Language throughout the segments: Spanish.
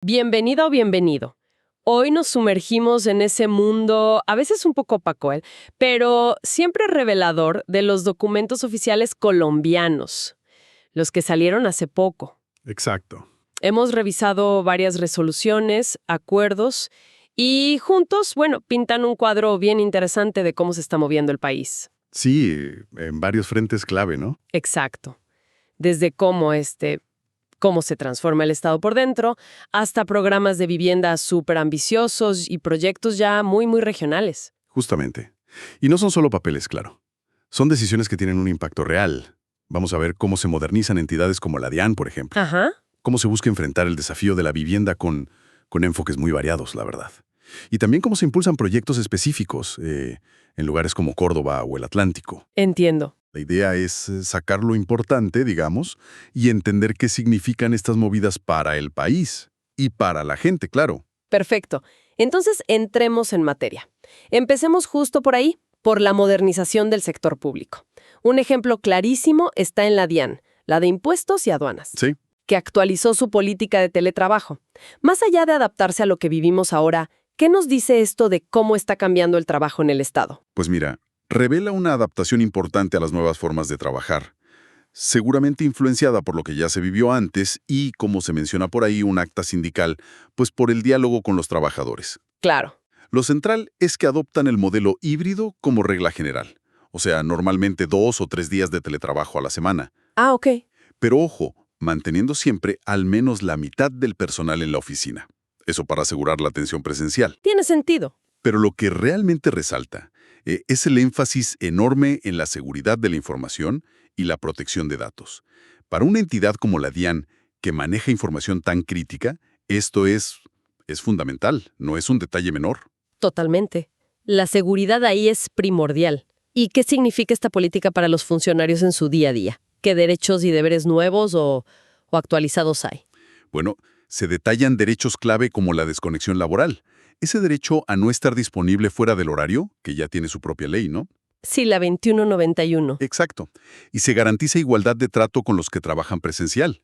Bienvenida o bienvenido. Hoy nos sumergimos en ese mundo, a veces un poco opaco, pero siempre revelador de los documentos oficiales colombianos, los que salieron hace poco. Exacto. Hemos revisado varias resoluciones, acuerdos y juntos, pintan un cuadro bien interesante de cómo se está moviendo el país. Sí, en varios frentes clave, ¿no? Exacto. Desde cómo se transforma el Estado por dentro, hasta programas de vivienda súper ambiciosos y proyectos ya muy, muy regionales. Justamente. Y no son solo papeles, claro. Son decisiones que tienen un impacto real. Vamos a ver cómo se modernizan entidades como la DIAN, por ejemplo. Ajá. Cómo se busca enfrentar el desafío de la vivienda con enfoques muy variados, la verdad. Y también cómo se impulsan proyectos específicos en lugares como Córdoba o el Atlántico. Entiendo. La idea es sacar lo importante, digamos, y entender qué significan estas movidas para el país. Y para la gente, claro. Perfecto. Entonces, entremos en materia. Empecemos justo por ahí, por la modernización del sector público. Un ejemplo clarísimo está en la DIAN, la de Impuestos y Aduanas, Sí. que actualizó su política de teletrabajo. Más allá de adaptarse a lo que vivimos ahora, ¿qué nos dice esto de cómo está cambiando el trabajo en el Estado? Pues mira, revela una adaptación importante a las nuevas formas de trabajar, seguramente influenciada por lo que ya se vivió antes y, como se menciona por ahí, un acta sindical, pues por el diálogo con los trabajadores. Claro. Lo central es que adoptan el modelo híbrido como regla general, o sea, normalmente 2 o 3 días de teletrabajo a la semana. Ah, ok. Pero ojo, manteniendo siempre al menos la mitad del personal en la oficina. Eso para asegurar la atención presencial. Tiene sentido. Pero lo que realmente resalta es el énfasis enorme en la seguridad de la información y la protección de datos. Para una entidad como la DIAN, que maneja información tan crítica, esto es fundamental, no es un detalle menor. Totalmente. La seguridad ahí es primordial. ¿Y qué significa esta política para los funcionarios en su día a día? ¿Qué derechos y deberes nuevos o actualizados hay? Bueno, se detallan derechos clave como la desconexión laboral. Ese derecho a no estar disponible fuera del horario, que ya tiene su propia ley, ¿no? Sí, la 2191. Exacto. Y se garantiza igualdad de trato con los que trabajan presencial.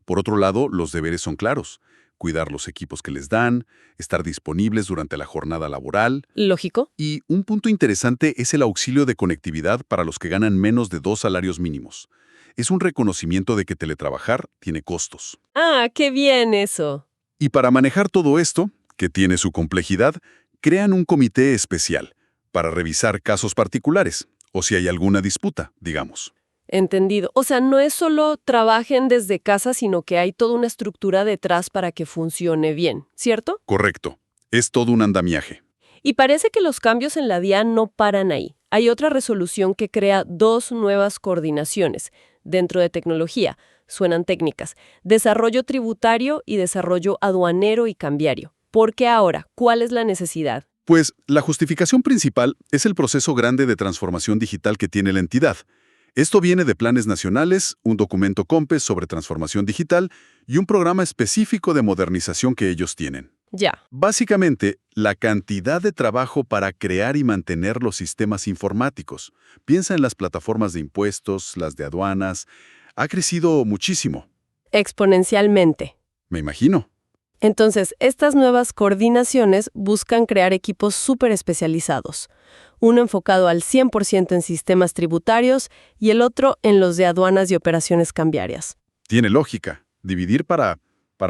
Por otro lado, los deberes son claros. Cuidar los equipos que les dan, estar disponibles durante la jornada laboral. ¿Lógico? Y un punto interesante es el auxilio de conectividad para los que ganan menos de 2 salarios mínimos. Es un reconocimiento de que teletrabajar tiene costos. Ah, qué bien eso. Y para manejar todo esto, que tiene su complejidad, crean un comité especial para revisar casos particulares, o si hay alguna disputa, digamos. Entendido. O sea, no es solo trabajen desde casa, sino que hay toda una estructura detrás para que funcione bien, ¿cierto? Correcto. Es todo un andamiaje. Y parece que los cambios en la DIAN no paran ahí. Hay otra resolución que crea 2 nuevas coordinaciones dentro de tecnología. Suenan técnicas. Desarrollo tributario y desarrollo aduanero y cambiario. ¿Por qué ahora? ¿Cuál es la necesidad? Pues la justificación principal es el proceso grande de transformación digital que tiene la entidad. Esto viene de planes nacionales, un documento COMPES sobre transformación digital y un programa específico de modernización que ellos tienen. Ya. Básicamente, la cantidad de trabajo para crear y mantener los sistemas informáticos, piensa en las plataformas de impuestos, las de aduanas, ha crecido muchísimo, Exponencialmente. me imagino. Entonces, estas nuevas coordinaciones buscan crear equipos súper especializados. Uno enfocado al 100% en sistemas tributarios y el otro en los de aduanas y operaciones cambiarias. Tiene lógica, dividir para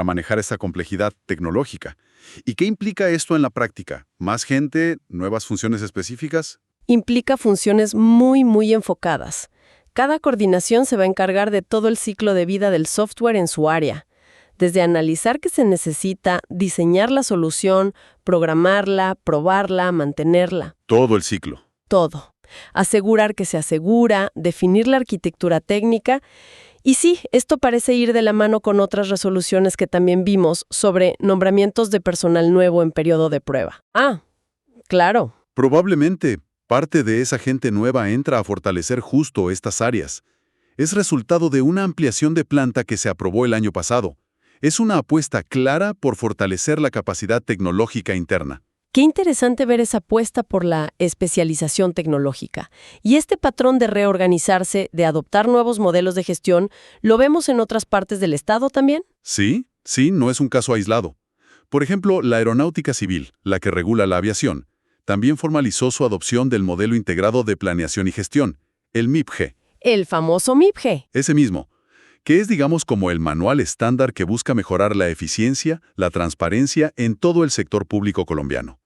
manejar esa complejidad tecnológica. ¿Y qué implica esto en la práctica? ¿Más gente? ¿Nuevas funciones específicas? Implica funciones muy, muy enfocadas. Cada coordinación se va a encargar de todo el ciclo de vida del software en su área. Desde analizar qué se necesita, diseñar la solución, programarla, probarla, mantenerla. Todo el ciclo. Todo. Asegurar que se asegura, definir la arquitectura técnica. Y sí, esto parece ir de la mano con otras resoluciones que también vimos sobre nombramientos de personal nuevo en periodo de prueba. Ah, claro. Probablemente parte de esa gente nueva entra a fortalecer justo estas áreas. Es resultado de una ampliación de planta que se aprobó el año pasado. Es una apuesta clara por fortalecer la capacidad tecnológica interna. Qué interesante ver esa apuesta por la especialización tecnológica. Y este patrón de reorganizarse, de adoptar nuevos modelos de gestión, ¿lo vemos en otras partes del Estado también? Sí, no es un caso aislado. Por ejemplo, la Aeronáutica Civil, la que regula la aviación, también formalizó su adopción del Modelo Integrado de Planeación y Gestión, el MIPG. El famoso MIPG. Ese mismo, que es, digamos, como el manual estándar que busca mejorar la eficiencia, la transparencia en todo el sector público colombiano.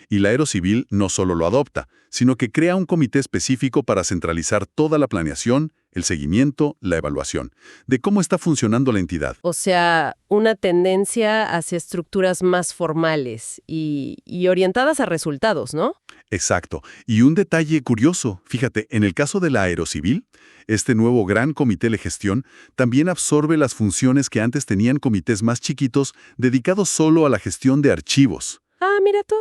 Y la Aerocivil no solo lo adopta, sino que crea un comité específico para centralizar toda la planeación, el seguimiento, la evaluación, de cómo está funcionando la entidad. O sea, una tendencia hacia estructuras más formales y orientadas a resultados, ¿no? Exacto. Y un detalle curioso, fíjate, en el caso de la Aerocivil, este nuevo gran comité de gestión también absorbe las funciones que antes tenían comités más chiquitos dedicados solo a la gestión de archivos. Ah, mira tú.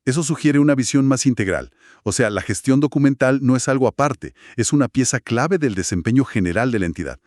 Eso sugiere una visión más integral. O sea, la gestión documental no es algo aparte, es una pieza clave del desempeño general de la entidad.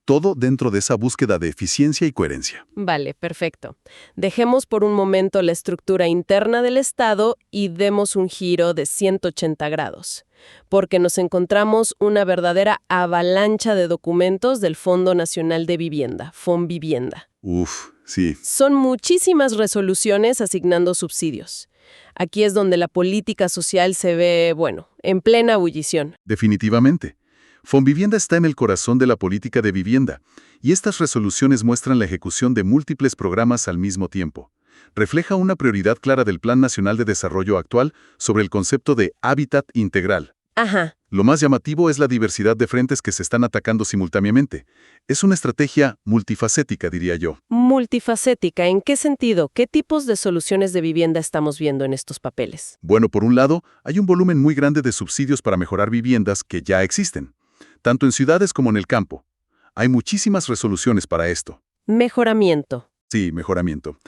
Todo dentro de esa búsqueda de eficiencia y coherencia. Vale, perfecto. Dejemos por un momento la estructura interna del Estado y demos un giro de 180 grados, porque nos encontramos una verdadera avalancha de documentos del Fondo Nacional de Vivienda, FONVivienda. Uf, sí. Son muchísimas resoluciones asignando subsidios. Aquí es donde la política social se ve, bueno, en plena ebullición. Definitivamente. FONVivienda está en el corazón de la política de vivienda, y estas resoluciones muestran la ejecución de múltiples programas al mismo tiempo. Refleja una prioridad clara del Plan Nacional de Desarrollo actual sobre el concepto de hábitat integral. Ajá. Lo más llamativo es la diversidad de frentes que se están atacando simultáneamente. Es una estrategia multifacética, diría yo. Multifacética, ¿en qué sentido? ¿Qué tipos de soluciones de vivienda estamos viendo en estos papeles? Bueno, por un lado, hay un volumen muy grande de subsidios para mejorar viviendas que ya existen, tanto en ciudades como en el campo. Hay muchísimas resoluciones para esto. Mejoramiento. Sí, mejoramiento.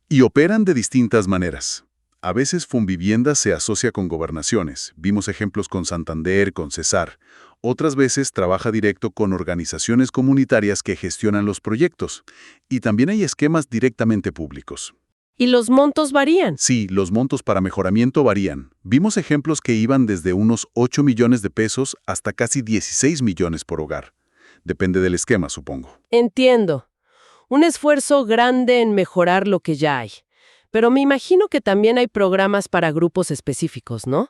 Y operan de distintas maneras. A veces FONVivienda se asocia con gobernaciones. Vimos ejemplos con Santander, con Cesar. Otras veces trabaja directo con organizaciones comunitarias que gestionan los proyectos. Y también hay esquemas directamente públicos. ¿Y los montos varían? Sí, los montos para mejoramiento varían. Vimos ejemplos que iban desde unos 8 millones de pesos hasta casi 16 millones por hogar. Depende del esquema, supongo. Entiendo. Un esfuerzo grande en mejorar lo que ya hay. Pero me imagino que también hay programas para grupos específicos, ¿no?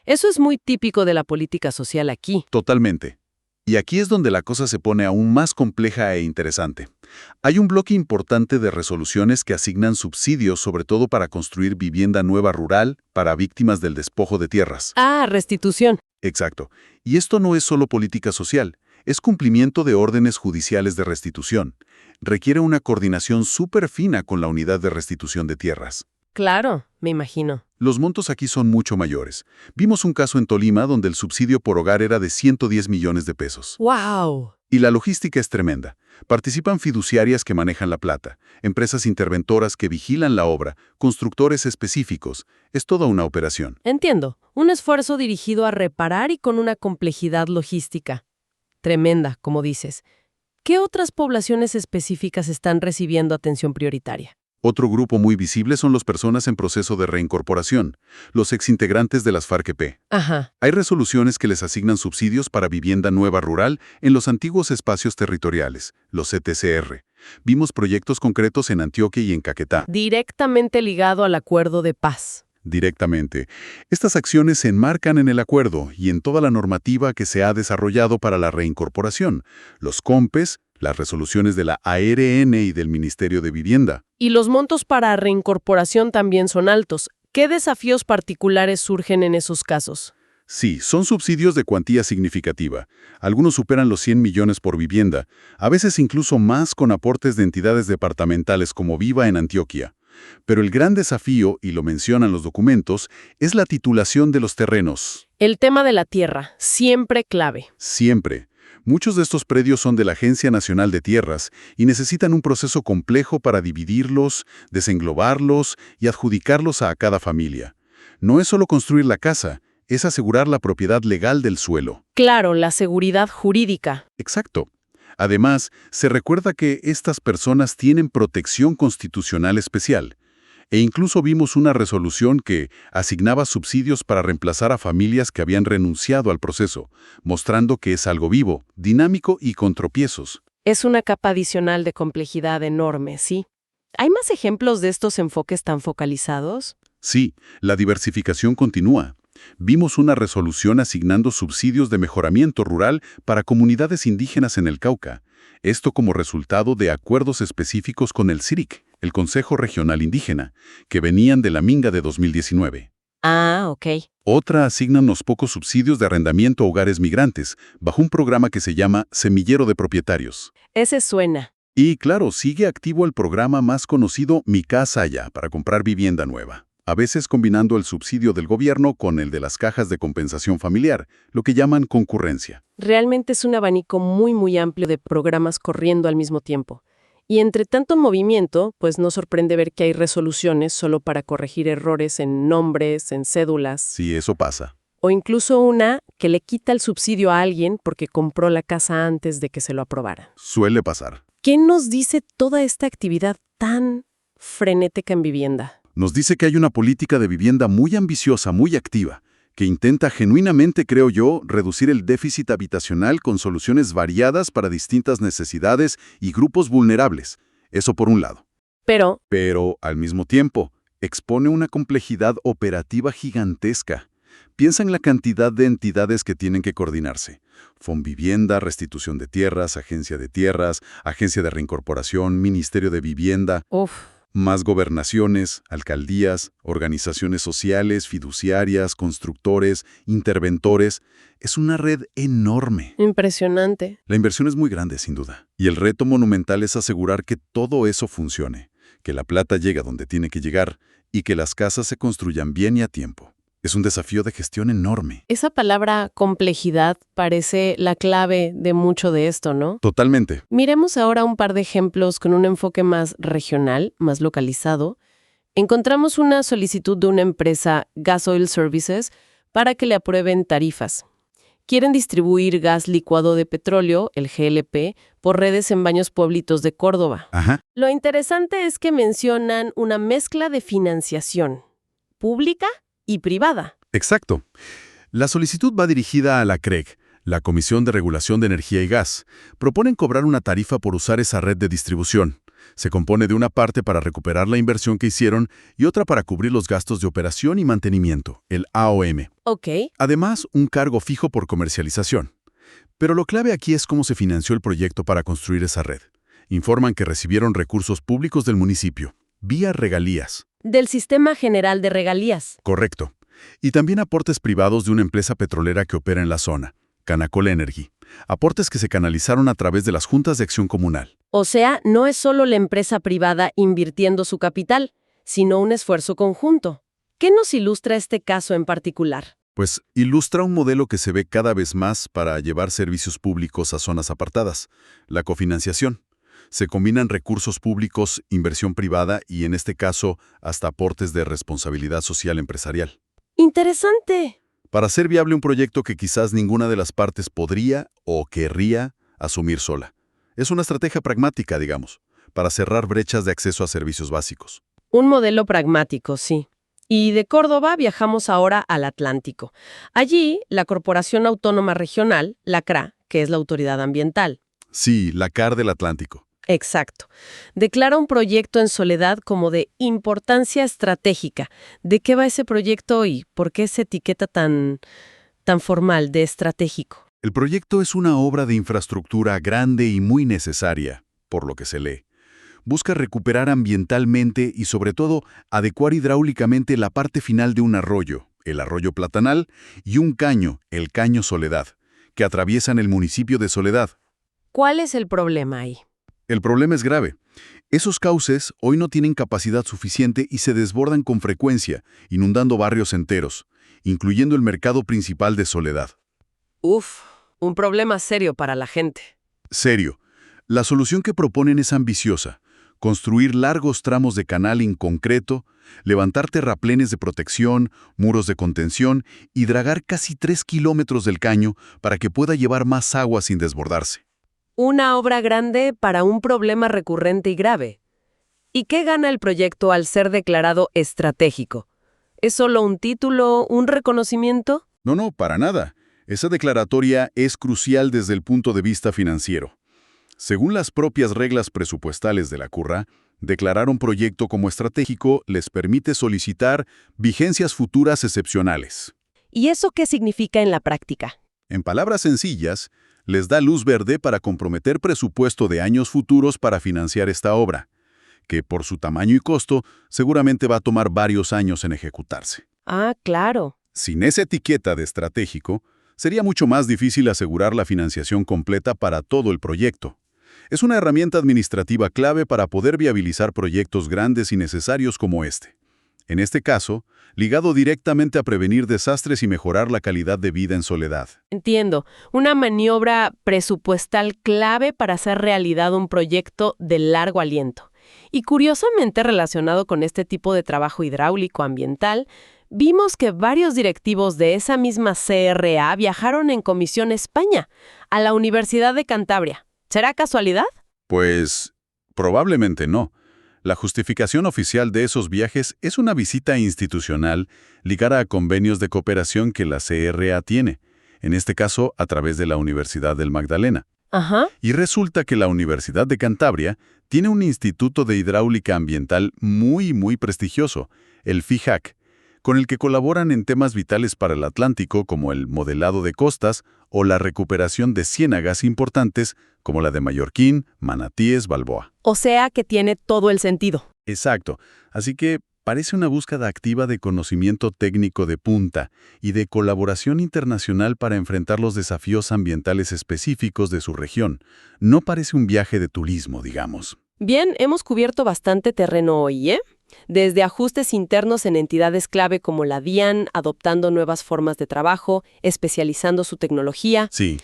Eso es muy típico de la política social aquí. Totalmente. Y aquí es donde la cosa se pone aún más compleja e interesante. Hay un bloque importante de resoluciones que asignan subsidios, sobre todo para construir vivienda nueva rural para víctimas del despojo de tierras. Ah, restitución. Exacto. Y esto no es solo política social, es cumplimiento de órdenes judiciales de restitución. Requiere una coordinación súper fina con la unidad de restitución de tierras. Claro, me imagino. Los montos aquí son mucho mayores. Vimos un caso en Tolima donde el subsidio por hogar era de 110 millones de pesos. ¡Wow! Y la logística es tremenda. Participan fiduciarias que manejan la plata, empresas interventoras que vigilan la obra, constructores específicos. Es toda una operación. Entiendo. Un esfuerzo dirigido a reparar y con una complejidad logística. Tremenda, como dices. ¿Qué otras poblaciones específicas están recibiendo atención prioritaria? Otro grupo muy visible son las personas en proceso de reincorporación, los exintegrantes de las FARC-EP. Ajá. Hay resoluciones que les asignan subsidios para vivienda nueva rural en los antiguos espacios territoriales, los CTCR. Vimos proyectos concretos en Antioquia y en Caquetá. Directamente ligado al acuerdo de paz. Directamente. Estas acciones se enmarcan en el acuerdo y en toda la normativa que se ha desarrollado para la reincorporación, los COMPES, las resoluciones de la ARN y del Ministerio de Vivienda. Y los montos para reincorporación también son altos. ¿Qué desafíos particulares surgen en esos casos? Sí, son subsidios de cuantía significativa. Algunos superan los 100 millones por vivienda, a veces incluso más con aportes de entidades departamentales como Viva en Antioquia. Pero el gran desafío, y lo mencionan los documentos, es la titulación de los terrenos. El tema de la tierra, siempre clave. Siempre. Muchos de estos predios son de la Agencia Nacional de Tierras y necesitan un proceso complejo para dividirlos, desenglobarlos y adjudicarlos a cada familia. No es solo construir la casa, es asegurar la propiedad legal del suelo. Claro, la seguridad jurídica. Exacto. Además, se recuerda que estas personas tienen protección constitucional especial. E incluso vimos una resolución que asignaba subsidios para reemplazar a familias que habían renunciado al proceso, mostrando que es algo vivo, dinámico y con tropiezos. Es una capa adicional de complejidad enorme, ¿sí? ¿Hay más ejemplos de estos enfoques tan focalizados? Sí, la diversificación continúa. Vimos una resolución asignando subsidios de mejoramiento rural para comunidades indígenas en el Cauca. Esto como resultado de acuerdos específicos con el CIRIC, el Consejo Regional Indígena, que venían de la Minga de 2019. Ah, ok. Otra asigna unos pocos subsidios de arrendamiento a hogares migrantes, bajo un programa que se llama Semillero de Propietarios. Ese suena. Y claro, sigue activo el programa más conocido Mi Casa Ya, para comprar vivienda nueva. A veces combinando el subsidio del gobierno con el de las cajas de compensación familiar, lo que llaman concurrencia. Realmente es un abanico muy amplio de programas corriendo al mismo tiempo. Y entre tanto movimiento, pues no sorprende ver que hay resoluciones solo para corregir errores en nombres, en cédulas, Sí, eso pasa. o incluso una que le quita el subsidio a alguien porque compró la casa antes de que se lo aprobaran. Suele pasar. ¿Qué nos dice toda esta actividad tan frenética en vivienda? Nos dice que hay una política de vivienda muy ambiciosa, muy activa, que intenta genuinamente, creo yo, reducir el déficit habitacional con soluciones variadas para distintas necesidades y grupos vulnerables. Eso por un lado. Pero, al mismo tiempo, expone una complejidad operativa gigantesca. Piensa en la cantidad de entidades que tienen que coordinarse. Fonvivienda, Restitución de Tierras, Agencia de Reincorporación, Ministerio de Vivienda. Uf. Más gobernaciones, alcaldías, organizaciones sociales, fiduciarias, constructores, interventores. Es una red enorme. Impresionante. La inversión es muy grande, sin duda. Y el reto monumental es asegurar que todo eso funcione, que la plata llegue a donde tiene que llegar y que las casas se construyan bien y a tiempo. Es un desafío de gestión enorme. Esa palabra complejidad parece la clave de mucho de esto, ¿no? Totalmente. Miremos ahora un par de ejemplos con un enfoque más regional, más localizado. Encontramos una solicitud de una empresa, Gas Oil Services, para que le aprueben tarifas. Quieren distribuir gas licuado de petróleo, el GLP, por redes en varios pueblitos de Córdoba. Ajá. Lo interesante es que mencionan una mezcla de financiación pública y privada. Exacto. La solicitud va dirigida a la CREG, la Comisión de Regulación de Energía y Gas. Proponen cobrar una tarifa por usar esa red de distribución. Se compone de una parte para recuperar la inversión que hicieron y otra para cubrir los gastos de operación y mantenimiento, el AOM. Ok. Además, un cargo fijo por comercialización. Pero lo clave aquí es cómo se financió el proyecto para construir esa red. Informan que recibieron recursos públicos del municipio, vía regalías. Del Sistema General de Regalías. Correcto. Y también aportes privados de una empresa petrolera que opera en la zona, Canacol Energy. Aportes que se canalizaron a través de las juntas de acción comunal. O sea, no es solo la empresa privada invirtiendo su capital, sino un esfuerzo conjunto. ¿Qué nos ilustra este caso en particular? Pues ilustra un modelo que se ve cada vez más para llevar servicios públicos a zonas apartadas, la cofinanciación. Se combinan recursos públicos, inversión privada y, en este caso, hasta aportes de responsabilidad social empresarial. ¡Interesante! Para hacer viable un proyecto que quizás ninguna de las partes podría o querría asumir sola. Es una estrategia pragmática, digamos, para cerrar brechas de acceso a servicios básicos. Un modelo pragmático, sí. Y de Córdoba viajamos ahora al Atlántico. Allí, la Corporación Autónoma Regional, la CRA, que es la autoridad ambiental. Sí, la CAR del Atlántico. Exacto. Declara un proyecto en Soledad como de importancia estratégica. ¿De qué va ese proyecto y por qué se etiqueta tan formal de estratégico? El proyecto es una obra de infraestructura grande y muy necesaria, por lo que se lee. Busca recuperar ambientalmente y, sobre todo, adecuar hidráulicamente la parte final de un arroyo, el arroyo Platanal, y un caño, el caño Soledad, que atraviesan el municipio de Soledad. ¿Cuál es el problema ahí? El problema es grave. Esos cauces hoy no tienen capacidad suficiente y se desbordan con frecuencia, inundando barrios enteros, incluyendo el mercado principal de Soledad. Uf, un problema serio para la gente. Serio. La solución que proponen es ambiciosa. Construir largos tramos de canal en concreto, levantar terraplenes de protección, muros de contención y dragar casi 3 kilómetros del caño para que pueda llevar más agua sin desbordarse. Una obra grande para un problema recurrente y grave. ¿Y qué gana el proyecto al ser declarado estratégico? ¿Es solo un título, un reconocimiento? No, para nada. Esa declaratoria es crucial desde el punto de vista financiero. Según las propias reglas presupuestales de la CURRA, Declarar un proyecto como estratégico les permite solicitar vigencias futuras excepcionales. ¿Y eso qué significa en la práctica? En palabras sencillas, les da luz verde para comprometer presupuesto de años futuros para financiar esta obra, que por su tamaño y costo seguramente va a tomar varios años en ejecutarse. Ah, claro. Sin esa etiqueta de estratégico, sería mucho más difícil asegurar la financiación completa para todo el proyecto. Es una herramienta administrativa clave para poder viabilizar proyectos grandes y necesarios como este. En este caso, ligado directamente a prevenir desastres y mejorar la calidad de vida en soledad. Entiendo. Una maniobra presupuestal clave para hacer realidad un proyecto de largo aliento. Y curiosamente relacionado con este tipo de trabajo hidráulico ambiental, vimos que varios directivos de esa misma CRA viajaron en comisión a España, a la Universidad de Cantabria. ¿Será casualidad? Pues, probablemente no. La justificación oficial de esos viajes es una visita institucional ligada a convenios de cooperación que la CRA tiene, en este caso a través de la Universidad del Magdalena. Ajá. Y resulta que la Universidad de Cantabria tiene un instituto de hidráulica ambiental muy prestigioso, el FIHAC, con el que colaboran en temas vitales para el Atlántico como el modelado de costas o la recuperación de ciénagas importantes como la de Mallorquín, Manatíes, Balboa. O sea que tiene todo el sentido. Exacto. Así que parece una búsqueda activa de conocimiento técnico de punta y de colaboración internacional para enfrentar los desafíos ambientales específicos de su región. No parece un viaje de turismo, digamos. Bien, hemos cubierto bastante terreno hoy, ¿eh? Desde ajustes internos en entidades clave como la DIAN, adoptando nuevas formas de trabajo, especializando su tecnología, Sí.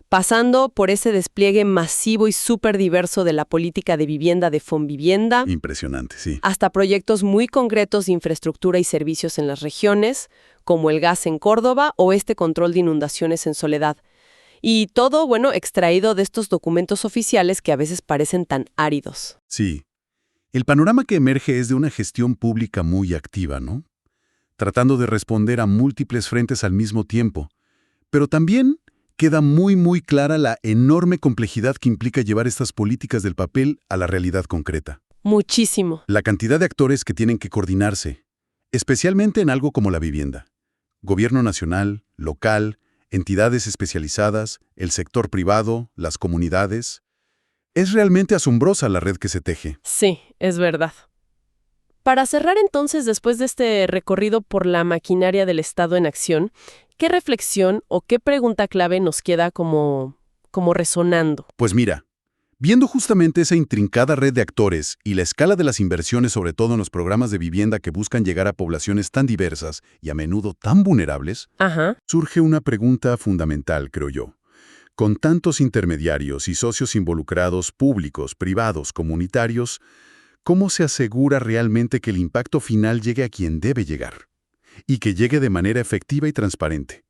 pasando por ese despliegue masivo y súper diverso de la política de vivienda de Fonvivienda, Impresionante, sí. hasta proyectos muy concretos de infraestructura y servicios en las regiones, como el gas en Córdoba o este control de inundaciones en Soledad. Y todo, bueno, extraído de estos documentos oficiales que a veces parecen tan áridos. Sí. El panorama que emerge es de una gestión pública muy activa, ¿no? Tratando de responder a múltiples frentes al mismo tiempo. Pero también queda muy clara la enorme complejidad que implica llevar estas políticas del papel a la realidad concreta. Muchísimo. La cantidad de actores que tienen que coordinarse, especialmente en algo como la vivienda. Gobierno nacional, local, entidades especializadas, el sector privado, las comunidades. Es realmente asombrosa la red que se teje. Sí, es verdad. Para cerrar entonces, después de este recorrido por la maquinaria del Estado en acción, ¿qué reflexión o qué pregunta clave nos queda como resonando? Pues mira, viendo justamente esa intrincada red de actores y la escala de las inversiones, sobre todo en los programas de vivienda que buscan llegar a poblaciones tan diversas y a menudo tan vulnerables, Ajá. surge una pregunta fundamental, creo yo. Con tantos intermediarios y socios involucrados, públicos, privados, comunitarios, ¿cómo se asegura realmente que el impacto final llegue a quien debe llegar? Y que llegue de manera efectiva y transparente.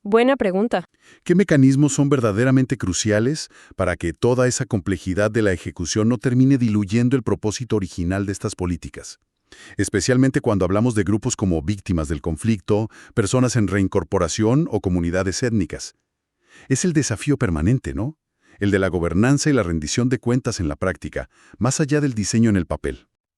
Buena pregunta. ¿Qué mecanismos son verdaderamente cruciales para que toda esa complejidad de la ejecución no termine diluyendo el propósito original de estas políticas? Especialmente cuando hablamos de grupos como víctimas del conflicto, personas en reincorporación o comunidades étnicas. Es el desafío permanente, ¿no? El de la gobernanza y la rendición de cuentas en la práctica, más allá del diseño en el papel.